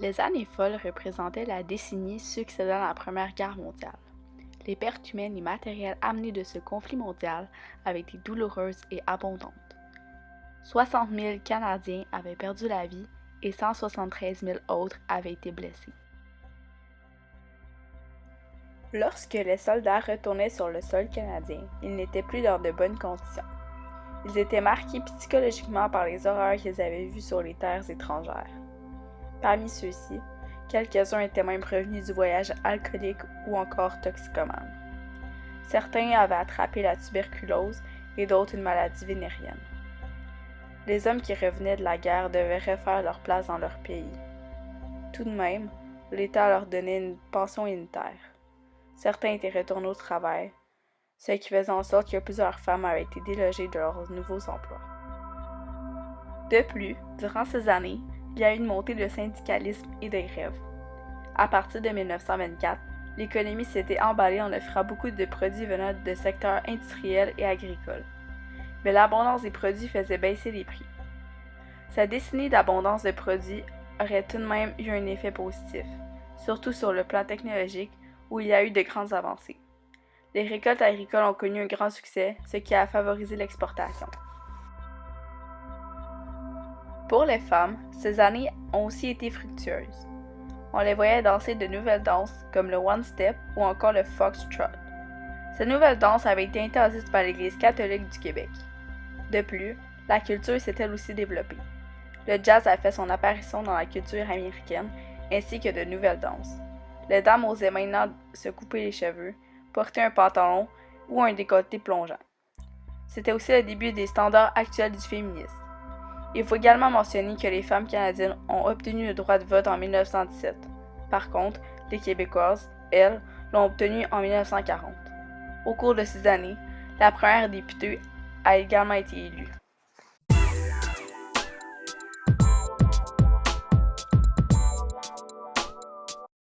Les années folles représentaient la décennie succédant à la Première Guerre mondiale. Les pertes humaines et matérielles amenées de ce conflit mondial avaient été douloureuses et abondantes. 60 000 Canadiens avaient perdu la vie et 173 000 autres avaient été blessés. Lorsque les soldats retournaient sur le sol canadien, ils n'étaient plus dans de bonnes conditions. Ils étaient marqués psychologiquement par les horreurs qu'ils avaient vues sur les terres étrangères. Parmi ceux-ci, quelques-uns étaient même revenus du voyage alcoolique ou encore toxicomanes. Certains avaient attrapé la tuberculose et d'autres une maladie vénérienne. Les hommes qui revenaient de la guerre devaient refaire leur place dans leur pays. Tout de même, l'État leur donnait une pension unitaire. Certains étaient retournés au travail, ce qui faisait en sorte que plusieurs femmes avaient été délogées de leurs nouveaux emplois. De plus, durant ces années, il y a eu une montée de syndicalisme et de grèves. À partir de 1924, l'économie s'était emballée en offrant beaucoup de produits venant de secteurs industriels et agricoles. Mais l'abondance des produits faisait baisser les prix. Cette décennie d'abondance de produits aurait tout de même eu un effet positif, surtout sur le plan technologique où il y a eu de grandes avancées. Les récoltes agricoles ont connu un grand succès, ce qui a favorisé l'exportation. Pour les femmes, ces années ont aussi été fructueuses. On les voyait danser de nouvelles danses comme le one-step ou encore le foxtrot. Ces nouvelles danses avaient été interdites par l'Église catholique du Québec. De plus, la culture s'est elle aussi développée. Le jazz a fait son apparition dans la culture américaine ainsi que de nouvelles danses. Les dames osaient maintenant se couper les cheveux, porter un pantalon ou un décolleté plongeant. C'était aussi le début des standards actuels du féminisme. Il faut également mentionner que les femmes canadiennes ont obtenu le droit de vote en 1917. Par contre, les Québécoises, elles, l'ont obtenu en 1940. Au cours de ces années, la première députée a également été élue.